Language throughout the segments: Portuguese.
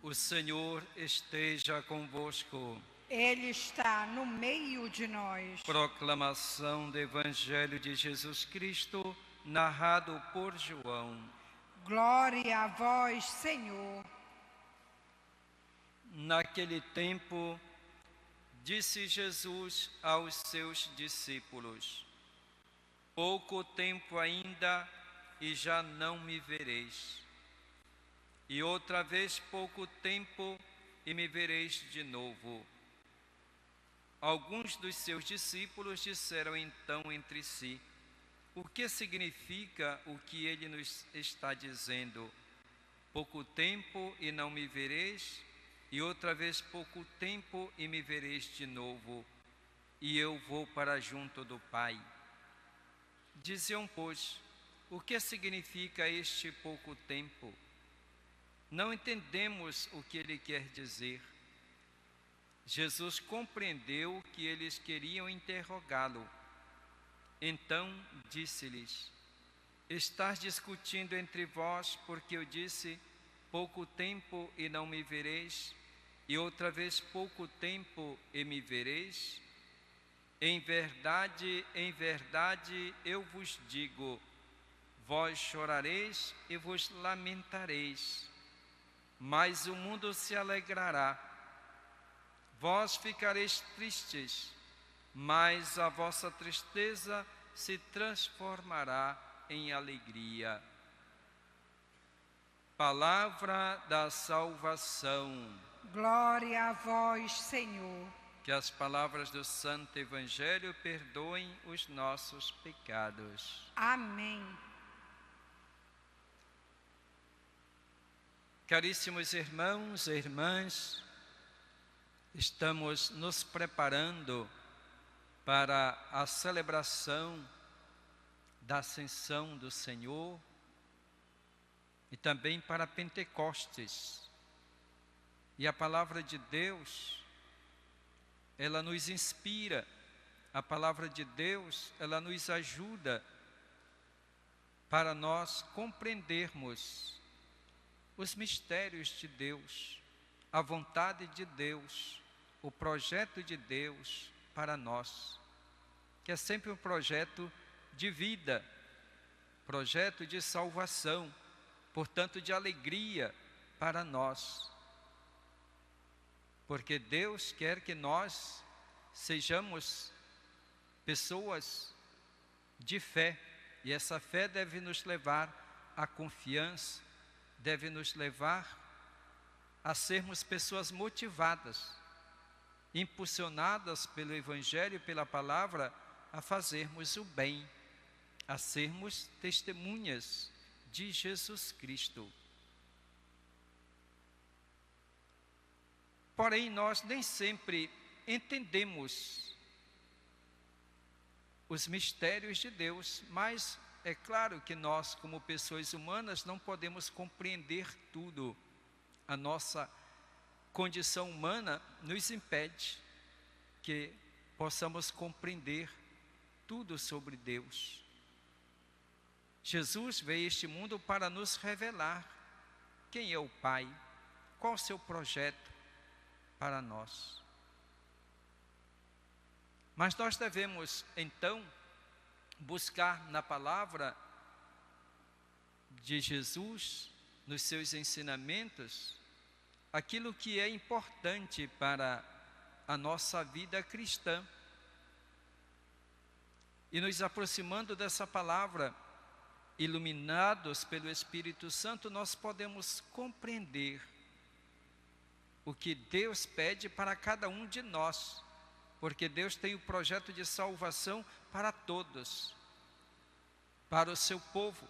O Senhor esteja convosco. Ele está no meio de nós. Proclamação do Evangelho de Jesus Cristo, narrado por João. Glória a vós, Senhor. Naquele tempo, disse Jesus aos seus discípulos: pouco tempo ainda e já não me vereis. E outra vez pouco tempo e me vereis de novo. Alguns dos seus discípulos disseram então entre si: o que significa o que ele nos está dizendo? Pouco tempo e não me vereis, e outra vez pouco tempo e me vereis de novo, e eu vou para junto do Pai. Diziam, pois, o que significa este pouco tempo? Não entendemos o que ele quer dizer. Jesus compreendeu que eles queriam interrogá-lo. Então disse-lhes: estás discutindo entre vós porque eu disse, pouco tempo e não me vereis, e outra vez pouco tempo e me vereis? Em verdade, eu vos digo, vós chorareis e vos lamentareis, mas o mundo se alegrará. Vós ficareis tristes, mas a vossa tristeza se transformará em alegria. Palavra da salvação. Glória a vós, Senhor. Que as palavras do Santo Evangelho perdoem os nossos pecados. Amém. Caríssimos irmãos e irmãs, estamos nos preparando para a celebração da Ascensão do Senhor e também para Pentecostes. E a palavra de Deus, ela nos inspira, a palavra de Deus, ela nos ajuda para nós compreendermos os mistérios de Deus, a vontade de Deus, o projeto de Deus para nós, que é sempre um projeto de vida, projeto de salvação, portanto de alegria para nós. Porque Deus quer que nós sejamos pessoas de fé, e essa fé deve nos levar à confiança, deve nos levar a sermos pessoas motivadas, impulsionadas pelo Evangelho e pela palavra, a fazermos o bem, a sermos testemunhas de Jesus Cristo. Porém, nós nem sempre entendemos os mistérios de Deus, mas é claro que nós, como pessoas humanas, não podemos compreender tudo. A nossa condição humana nos impede que possamos compreender tudo sobre Deus. Jesus veio a este mundo para nos revelar quem é o Pai, qual o seu projeto para nós. Mas nós devemos, então, buscar na palavra de Jesus, nos seus ensinamentos, aquilo que é importante para a nossa vida cristã. E nos aproximando dessa palavra, iluminados pelo Espírito Santo, nós podemos compreender o que Deus pede para cada um de nós, porque Deus tem o projeto de salvação para todos, para o seu povo.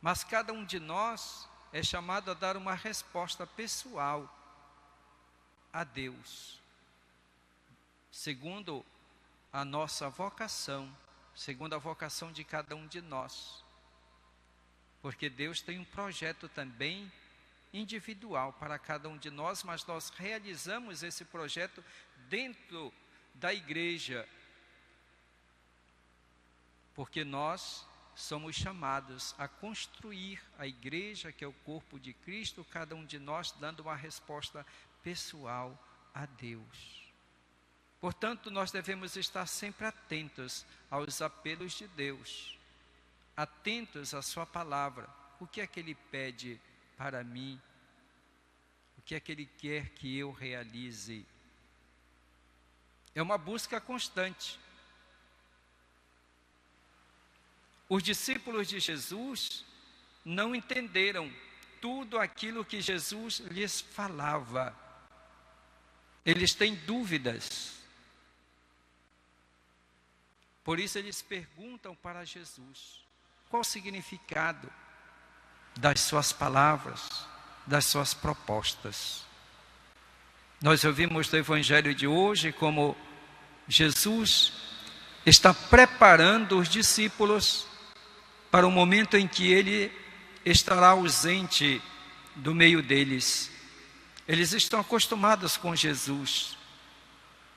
Mas cada um de nós é chamado a dar uma resposta pessoal a Deus, segundo a nossa vocação, segundo a vocação de cada um de nós. Porque Deus tem um projeto também individual para cada um de nós, mas nós realizamos esse projeto dentro da igreja, porque nós somos chamados a construir a igreja, que é o corpo de Cristo, cada um de nós dando uma resposta pessoal a Deus. Portanto, nós devemos estar sempre atentos aos apelos de Deus, atentos à sua palavra. O que é que Ele pede para mim? O que é que Ele quer que eu realize? É uma busca constante. Os discípulos de Jesus não entenderam tudo aquilo que Jesus lhes falava. Eles têm dúvidas. Por isso eles perguntam para Jesus: qual o significado das suas palavras, das suas propostas? Nós ouvimos no Evangelho de hoje como Jesus está preparando os discípulos para o momento em que Ele estará ausente do meio deles. Eles estão acostumados com Jesus,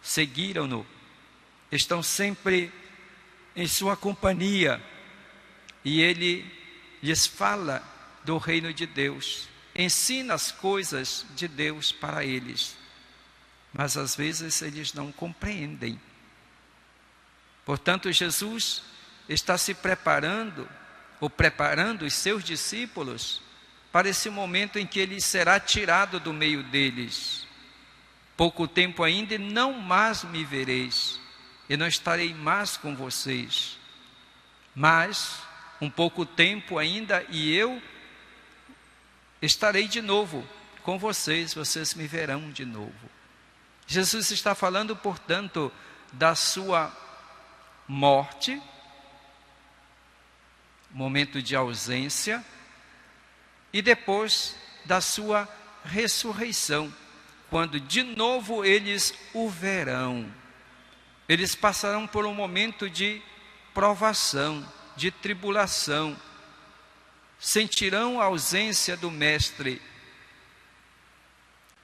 seguiram-no, estão sempre em sua companhia, e Ele lhes fala do reino de Deus, ensina as coisas de Deus para eles, mas às vezes eles não compreendem. Portanto, Jesus está se preparando, ou preparando os seus discípulos para esse momento em que Ele será tirado do meio deles. Pouco tempo ainda e não mais me vereis, e não estarei mais com vocês. Mas um pouco tempo ainda e eu estarei de novo com vocês, vocês me verão de novo. Jesus está falando, portanto, da sua morte, momento de ausência, e depois da sua ressurreição, quando de novo eles o verão. Eles passarão por um momento de provação, de tribulação, sentirão a ausência do Mestre.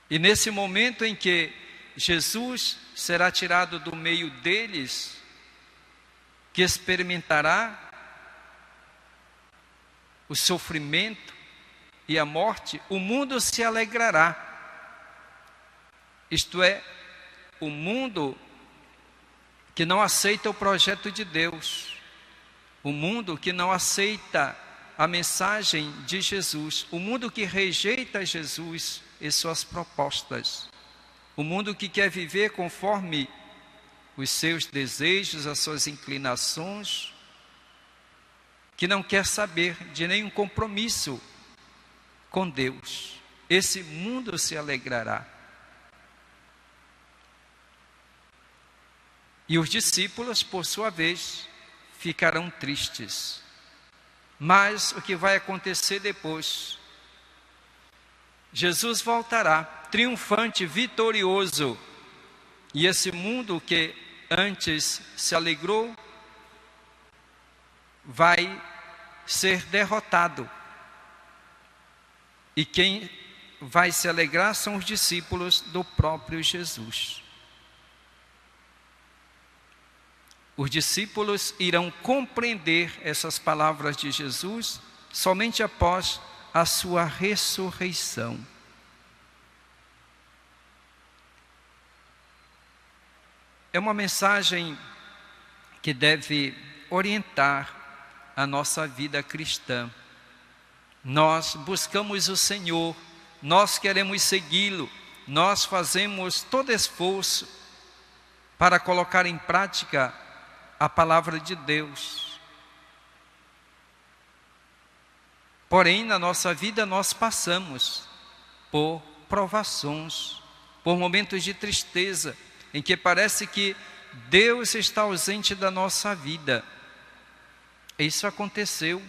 E nesse momento em que Jesus será tirado do meio deles, que experimentará o sofrimento e a morte, o mundo se alegrará. Isto é, o mundo que não aceita o projeto de Deus, o mundo que não aceita a mensagem de Jesus, o mundo que rejeita Jesus e suas propostas, o mundo que quer viver conforme os seus desejos, as suas inclinações, que não quer saber de nenhum compromisso com Deus. Esse mundo se alegrará. E os discípulos, por sua vez, ficarão tristes. Mas o que vai acontecer depois? Jesus voltará, triunfante, vitorioso. E esse mundo que antes se alegrou, vai ser derrotado. E quem vai se alegrar são os discípulos do próprio Jesus. Os discípulos irão compreender essas palavras de Jesus somente após a sua ressurreição. É uma mensagem que deve orientar a nossa vida cristã. Nós buscamos o Senhor, nós queremos segui-lo, nós fazemos todo esforço para colocar em prática a palavra de Deus. Porém, na nossa vida nós passamos por provações, por momentos de tristeza, em que parece que Deus está ausente da nossa vida. Isso aconteceu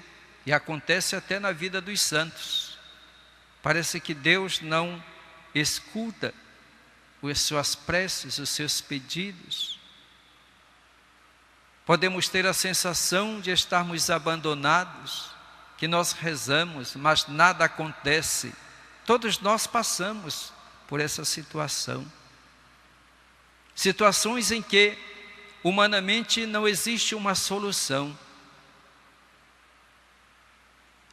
e acontece até na vida dos santos. Parece que Deus não escuta as suas preces, os seus pedidos. Podemos ter a sensação de estarmos abandonados, que nós rezamos, mas nada acontece. Todos nós passamos por essa situação. Situações em que humanamente não existe uma solução.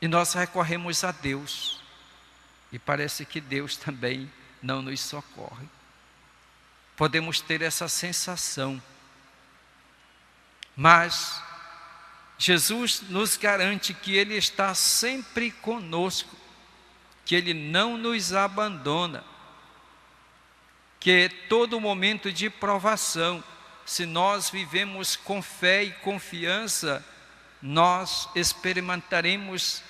E nós recorremos a Deus. E parece que Deus também não nos socorre. Podemos ter essa sensação. Mas Jesus nos garante que Ele está sempre conosco, que Ele não nos abandona, que todo momento de provação, se nós vivemos com fé e confiança, nós experimentaremos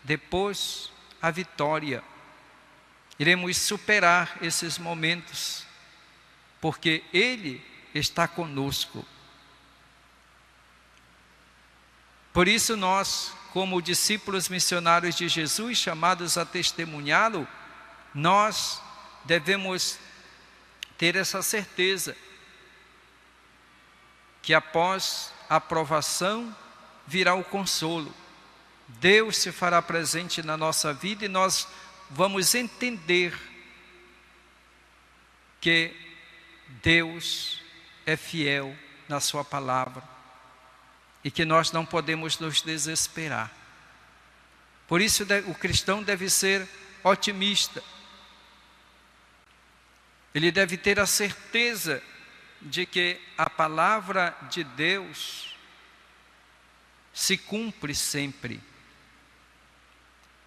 depois a vitória. Iremos superar esses momentos, porque Ele está conosco. Por isso nós, como discípulos missionários de Jesus, chamados a testemunhá-lo, nós devemos ter essa certeza que após a provação virá o consolo. Deus se fará presente na nossa vida e nós vamos entender que Deus é fiel na sua palavra e que nós não podemos nos desesperar. Por isso o cristão deve ser otimista. Ele deve ter a certeza de que a palavra de Deus se cumpre sempre.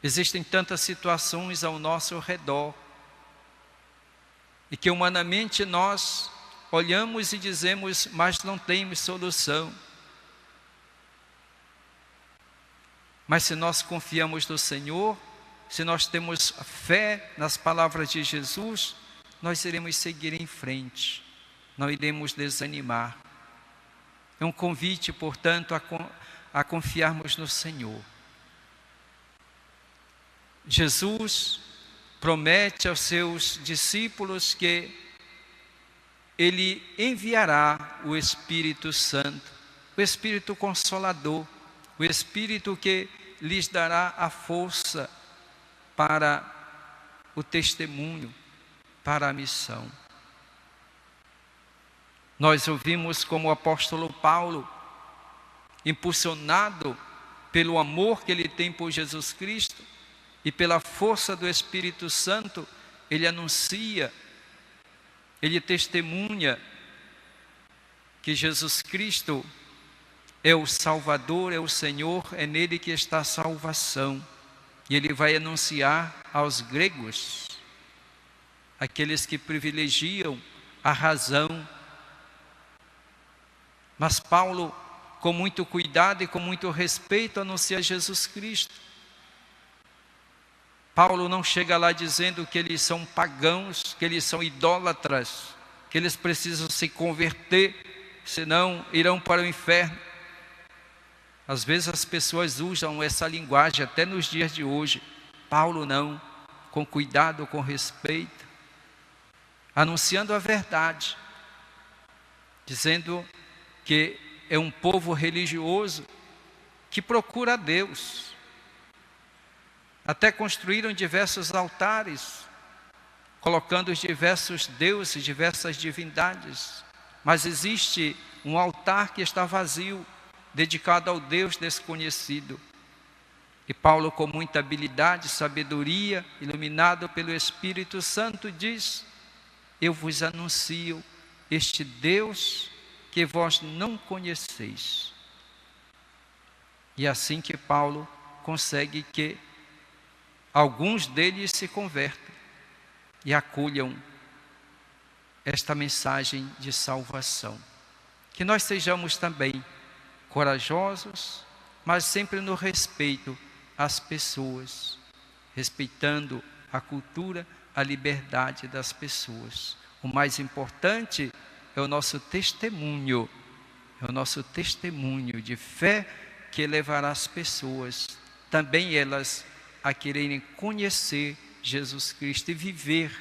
Existem tantas situações ao nosso redor e que humanamente nós olhamos e dizemos, mas não temos solução. Mas se nós confiamos no Senhor, se nós temos fé nas palavras de Jesus, nós iremos seguir em frente, não iremos desanimar. É um convite, portanto, a confiarmos no Senhor. Jesus promete aos seus discípulos que Ele enviará o Espírito Santo, o Espírito Consolador, o Espírito que lhes dará a força para o testemunho, para a missão. Nós ouvimos como o apóstolo Paulo, impulsionado pelo amor que ele tem por Jesus Cristo e pela força do Espírito Santo, ele anuncia, ele testemunha que Jesus Cristo é o Salvador, é o Senhor, é nele que está a salvação. E ele vai anunciar aos gregos, aqueles que privilegiam a razão. Mas Paulo, com muito cuidado e com muito respeito, anuncia Jesus Cristo. Paulo não chega lá dizendo que eles são pagãos, que eles são idólatras, que eles precisam se converter, senão irão para o inferno. Às vezes as pessoas usam essa linguagem até nos dias de hoje. Paulo não, com cuidado, com respeito, anunciando a verdade, dizendo que é um povo religioso que procura a Deus. Até construíram diversos altares, colocando os diversos deuses, diversas divindades. Mas existe um altar que está vazio, dedicado ao Deus desconhecido. E Paulo, com muita habilidade, sabedoria, iluminado pelo Espírito Santo, diz: eu vos anuncio este Deus que vós não conheceis. E assim que Paulo consegue que alguns deles se convertam e acolham esta mensagem de salvação. Que nós sejamos também corajosos, mas sempre no respeito às pessoas, respeitando a cultura, a liberdade das pessoas. O mais importante é o nosso testemunho, de fé que levará as pessoas, também elas, a quererem conhecer Jesus Cristo e viver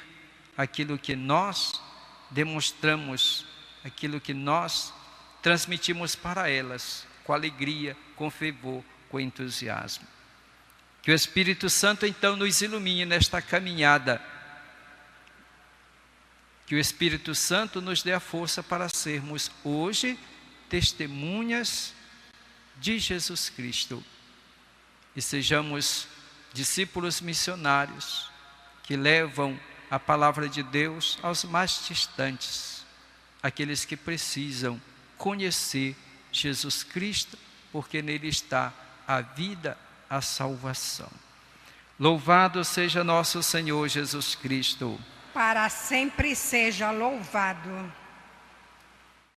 aquilo que nós demonstramos, aquilo que nós transmitimos para elas, com alegria, com fervor, com entusiasmo. Que o Espírito Santo então nos ilumine nesta caminhada. Que o Espírito Santo nos dê a força para sermos hoje testemunhas de Jesus Cristo. e sejamos discípulos missionários que levam a palavra de Deus aos mais distantes, aqueles que precisam conhecer Jesus Cristo, porque nele está a vida, a salvação. Louvado seja nosso Senhor Jesus Cristo. Para sempre seja louvado.